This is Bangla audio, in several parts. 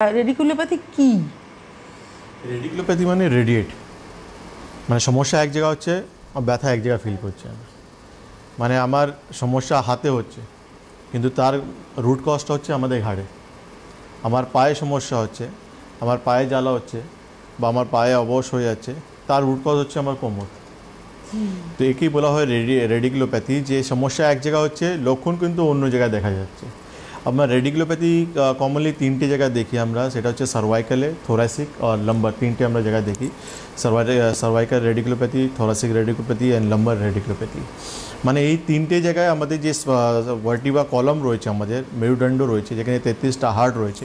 রেডিকুলোপ্যাথি কি? রেডিকুলোপ্যাথি মানে রেডিয়েট, মানে সমস্যা এক জায়গা হচ্ছে আর ব্যথা এক জায়গা ফিল করছে। মানে আমার সমস্যা হাতে হচ্ছে কিন্তু তার রুট কজটা হচ্ছে আমাদের ঘাড়ে। আমার পায়ে সমস্যা হচ্ছে, আমার পায়ে জ্বালা হচ্ছে বা আমার পায়ে অবশ হয়ে যাচ্ছে, তার রুট কজ হচ্ছে আমার কোমর। তো একেই বলা হয় রেডিকুলোপ্যাথি, যে সমস্যা এক জায়গা হচ্ছে, লক্ষণ কিন্তু অন্য জায়গায় দেখা যাচ্ছে। আমরা রেডিকুলোপ্যাথি কমনলি তিনটে জায়গায় দেখি আমরা, সেটা হচ্ছে সার্ভাইকালে, থোরাসিক আর লাম্বার, তিনটে আমরা জায়গায় দেখি। Cervical radiculopathy, thoracic radiculopathy and lumber radiculopathy. মানে এই তিনটে জায়গায় আমাদের যে ভার্টিব্রা কলম রয়েছে, আমাদের মেরুদণ্ড রয়েছে, যেখানে 33টা হার্ট রয়েছে।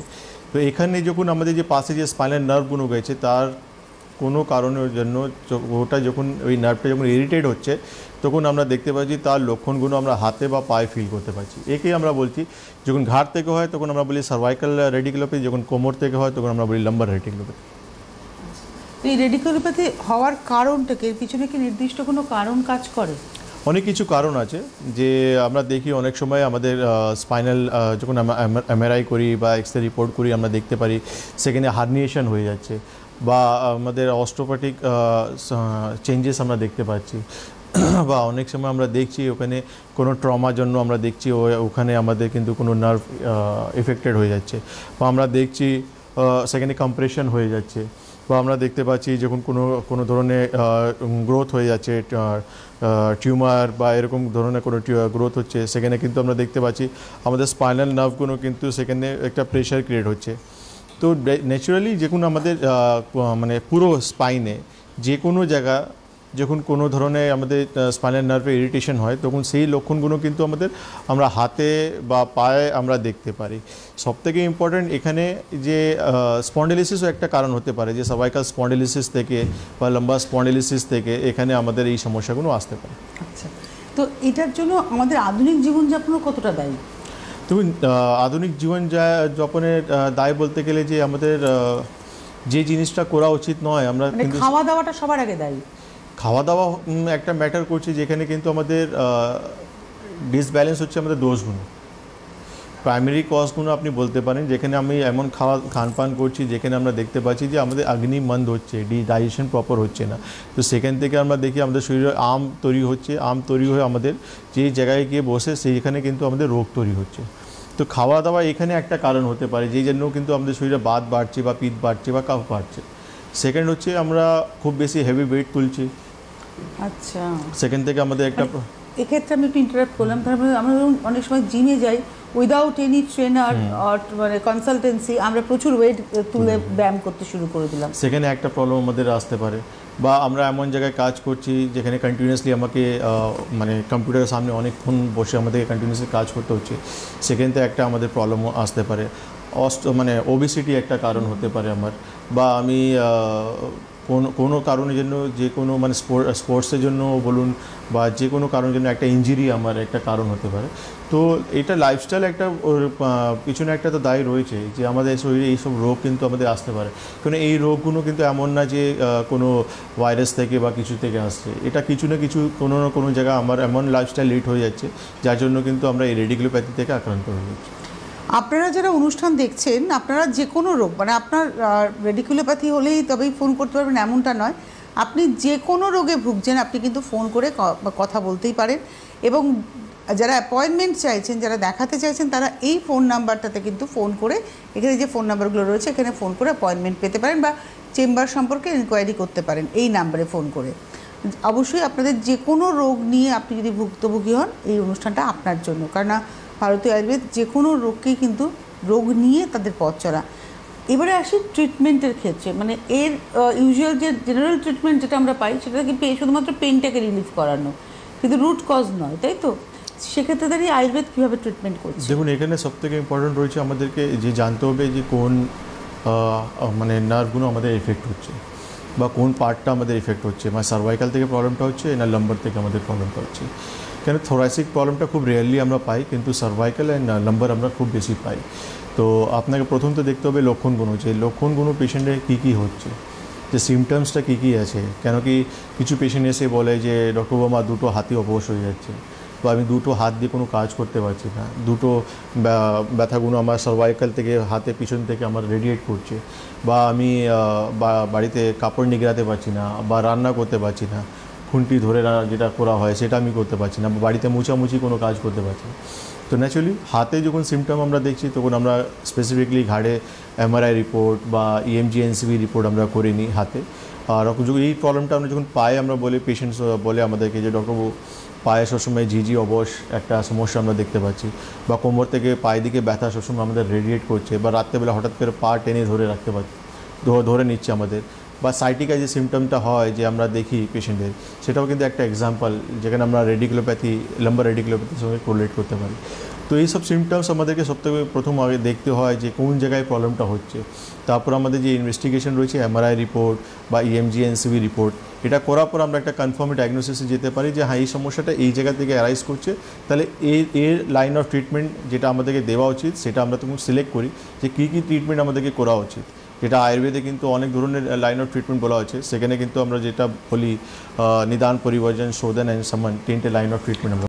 তো এখানে যখন আমাদের যে পাশে যে স্পাইনাল নার্ভগুলো রয়েছে, তার কোনো কারণের জন্য ওটা যখন ওই নার্ভটা যখন ইরিটেট হচ্ছে, তখন আমরা দেখতে পাচ্ছি তার লক্ষণগুলো আমরা হাতে বা পায়ে ফিল করতে পারছি। একেই আমরা বলছি, যখন ঘাড় থেকে হয় তখন আমরা বলি সার্ভাইকাল রেডিকুলোপ্যাথি, যখন কোমর থেকে হয় তখন আমরা বলি লাম্বার রেডিকুলোপ্যাথি। এই রেডিকুলোপ্যাথি হওয়ার কারণটাকে, এর পিছনে কি নির্দিষ্ট কোনো কারণ কাজ করে? অনেক কিছু কারণ আছে, যে আমরা দেখি অনেক সময় আমাদের স্পাইনাল যখন আমরা এমআরআই করি বা এক্সরে রিপোর্ট করি, আমরা দেখতে পারি সেখানে হার্নিয়েশন হয়ে যাচ্ছে বা আমাদের অস্টিওপ্যাথিক চেঞ্জেস আমরা দেখতে পাচ্ছি। বা অনেক সময় আমরা দেখছি ওখানে কোনো ট্রমার জন্য আমরা দেখছি ওখানে আমাদের কিন্তু কোনো নার্ভ এফেক্টেড হয়ে যাচ্ছে, বা আমরা দেখছি সেখানে কম্প্রেশন হয়ে যাচ্ছে, বা আমরা দেখতে পাচ্ছি যখন কোনো ধরনের গ্রোথ হয়ে যাচ্ছে, টিউমার বা এরকম ধরনের কোনো গ্রোথ হচ্ছে, সেখানে কিন্তু আমরা দেখতে পাচ্ছি আমাদের স্পাইনাল নার্ভগুলো কিন্তু সেখানে একটা প্রেশার ক্রিয়েট হচ্ছে। তো ন্যাচারালি যখন আমাদের মানে পুরো স্পাইনে যে কোনো জায়গা যখন কোনো ধরনের আমাদের স্পাইনাল নার্ভে ইরিটেশন হয়, তখন সেই লক্ষণগুলো কিন্তু আমরা হাতে বা পায়ে আমরা দেখতে পারি। সবথেকে ইম্পর্ট্যান্ট এখানে যে স্পন্ডিলিসিসও একটা কারণ হতে পারে, যে সার্ভাইকাল স্পন্ডিলিসিস থেকে বা লম্বার স্পন্ডিলিসিস থেকে এখানে আমাদের এই সমস্যাগুলো আসতে পারে। আচ্ছা, তো এটার জন্য আমাদের আধুনিক জীবনযাপনও কতটা দায়ী? তুমি আধুনিক জীবনযাপনের দায় বলতে গেলে যে আমাদের যে জিনিসটা করা উচিত নয়, আমরা কিন্তু খাওয়া দাওয়াটা সবার আগে দায়ী। খাওয়া দাওয়া একটা ম্যাটার করছে, যেখানে কিন্তু আমাদের ডিসব্যালেন্স হচ্ছে আমাদের দোষগুলো, প্রাইমারি কজগুলো আপনি বলতে পারেন, যেখানে আমি এমন খানপান করছি যেখানে আমরা দেখতে পাচ্ছি যে আমাদের অগ্নিমন্দ হচ্ছে, ডাইজেশন প্রপার হচ্ছে না। তো সেখান থেকে আমরা দেখি আমাদের শরীরে আম তৈরি হচ্ছে, আম তৈরি হয়ে আমাদের যে জায়গায় গিয়ে বসে সেইখানে কিন্তু আমাদের রোগ তৈরি হচ্ছে। তো খাওয়া দাওয়া এখানে একটা কারণ হতে পারে, যেই জন্য কিন্তু আমাদের শরীরে বাত বাড়ছে বা পিত্ত বাড়ছে বা কাফ বাড়ছে। সেকেন্ড হচ্ছে আমরা খুব বেশি হেভি ওয়েট তুলছি। আচ্ছা, সেকেন্ড থেকে আমাদের একটা, এক্ষেত্রে আমি একটু ইন্টারাপ্ট করলাম, তারপরে আমরা অনেক সময় জিমে যাই উইদাউট এনি ট্রেনার আর মানে কনসালটেন্সি, আমরা প্রচুর ওয়েট তুলে ব্যায়াম করতে শুরু করে দিলাম, সেখানে একটা প্রবলেম আমাদের আসতে পারে। বা আমরা এমন জায়গায় কাজ করছি যেখানে কন্টিনিউয়াসলি আমাকে মানে কম্পিউটারের সামনে অনেকক্ষণ বসে আমাদের কন্টিনিউয়াসলি কাজ করতে হচ্ছে, সেখান থেকে একটা আমাদের প্রবলেমও আসতে পারে। মানে ওবেসিটি একটা কারণ হতে পারে আমার, বা আমি কোনো কারণের জন্য যে কোনো মানে স্পোর্টসের জন্য বলুন বা যে কোনো কারণের জন্য একটা ইঞ্জুরি আমার একটা কারণ হতে পারে। তো এটা লাইফস্টাইল একটা পিছনে একটা তো দায় রয়েছে, যে আমাদের শরীরে এইসব রোগ কিন্তু আমাদের আসতে পারে। কারণ এই রোগগুলো কিন্তু এমন না যে কোনো ভাইরাস থেকে বা কিছু থেকে আসছে, এটা কিছু না কিছু কোনো না কোনো জায়গায় আমার এমন লাইফস্টাইল লিড হয়ে যাচ্ছে, যার জন্য কিন্তু আমরা এই রেডিকুলোপ্যাথি থেকে আক্রান্ত হয়ে যাচ্ছি। আপনারা যারা অনুষ্ঠান দেখছেন, আপনারা যে কোনো রোগ, মানে আপনার রেডিকুলোপ্যাথি হলেই তবেই ফোন করতে পারবেন এমনটা নয়, আপনি যে কোনো রোগে ভুগছেন আপনি কিন্তু ফোন করে কথা বলতেই পারেন। এবং যারা অ্যাপয়েন্টমেন্ট চাইছেন, যারা দেখাতে চাইছেন, তারা এই ফোন নাম্বারটাতে কিন্তু ফোন করে, এখানে যে ফোন নাম্বারগুলো রয়েছে এখানে ফোন করে অ্যাপয়েন্টমেন্ট পেতে পারেন বা চেম্বার সম্পর্কে ইনকোয়ারি করতে পারেন এই নাম্বারে ফোন করে। অবশ্যই আপনাদের যে কোনো রোগ নিয়ে আপনি যদি ভুক্তভোগী হন, এই অনুষ্ঠানটা আপনার জন্য, কারণ ভারতীয় আয়ুর্বেদ যে কোনো রোগকেই কিন্তু রোগ নিয়ে তাদের পথ চলা। এবারে আসি ট্রিটমেন্টের ক্ষেত্রে, মানে এর ইউজুয়াল যে জেনারেল ট্রিটমেন্ট যেটা আমরা পাই সেটা কি শুধুমাত্র পেনটাকে রিলিফ করানো, কিন্তু রুট কজ নয়, তাই তো? সেক্ষেত্রে দাঁড়িয়ে আয়ুর্বেদ কীভাবে ট্রিটমেন্ট করছে? দেখুন, এখানে সবথেকে ইম্পর্টেন্ট রয়েছে আমাদেরকে যে জানতে হবে যে কোন মানে নার্ভগুলো আমাদের এফেক্ট হচ্ছে বা কোন পার্টটা আমাদের এফেক্ট হচ্ছে, মানে সার্ভাইকাল থেকে প্রবলেমটা হচ্ছে না লাম্বার থেকে আমাদের প্রবলেমটা হচ্ছে। কেন থোরাসিক প্রবলেমটা খুব রেয়ারলি আমরা পাই, কিন্তু সার্ভাইকাল অ্যান্ড লাম্বার আমরা খুব বেশি পাই। তো আপনাকে প্রথম তো দেখতে হবে লক্ষণগুলো, যে লক্ষণগুলো পেশেন্টের কী কী হচ্ছে, যে সিমটমসটা কী কী আছে। কেন কি কিছু পেশেন্ট এসে বলে যে ডক্টর বাবা দুটো হাতি অবশ হয়ে যাচ্ছে, বা আমি দুটো হাত দিয়ে কোনো কাজ করতে পারছি না, দুটো ব্যথাগুলো আমার সার্ভাইকাল থেকে হাতে পিছন থেকে আমার রেডিয়েট করছে, বা আমি বাড়িতে কাপড় নিগড়াতে পারছি না, বা রান্না করতে পারছি না, খুন্তি ধরে যেটা করা হয় সেটা আমি করতে পারছি না, বা বাড়িতে মুছামুছি কোনো কাজ করতে পারছি না। তো ন্যাচুরালি হাতে যখন সিমটম আমরা দেখছি তখন আমরা স্পেসিফিকলি ঘাড়ে এমআরআই রিপোর্ট বা ইএমজি এনসিবি রিপোর্ট আমরা করে নিই হাতে। আর এই প্রবলেমটা আমরা যখন পায়ে আমরা বলি, পেশেন্টস বলে আমাদেরকে যে ডক্টরবাবু পায়ে সবসময় ঝিঝি অবশ একটা সমস্যা আমরা দেখতে পাচ্ছি, বা কোমর থেকে পায়ে দিকে ব্যথা সবসময় আমাদের রেডিয়েট করছে, বা রাত্রেবেলা হঠাৎ করে পা টেনে ধরে রাখতে পারছি, ধরে নিচ্ছে আমাদের, বা সাইটিকা যে সিমটমটা হয় যে আমরা দেখি পেশেন্টের, সেটাও কিন্তু একটা এক্সাম্পল যেখানে আমরা রেডিকুলোপ্যাথি, লাম্বার রেডিকুলোপ্যাথির সঙ্গে কোরিলেট করতে পারি। তো এইসব সিমটমস আমাদেরকে সবথেকে প্রথম আগে দেখতে হয় যে কোন জায়গায় প্রবলেমটা হচ্ছে। তারপর আমাদের যে ইনভেস্টিগেশন রয়েছে, এমআরআই রিপোর্ট বা ইএমজি এনসিবি রিপোর্ট, এটা করার পর আমরা একটা কনফার্ম ডায়াগনোসিসে যেতে পারি যে হ্যাঁ এই সমস্যাটা এই জায়গা থেকে অ্যারাইজ করছে, তাহলে এর লাইন অফ ট্রিটমেন্ট যেটা আমাদেরকে দেওয়া উচিত সেটা আমরা তখন সিলেক্ট করি যে কী কী ট্রিটমেন্ট আমাদেরকে করা উচিত। যেটা আয়ুর্বেদে কিন্তু অনেক ধরনের লাইন অফ ট্রিটমেন্ট বলা হচ্ছে, সেখানে কিন্তু আমরা যেটা বলি নিদান, পরিবর্জন, শোধন অ্যান্ড সামান, 3টে লাইন অফ ট্রিটমেন্ট আমরা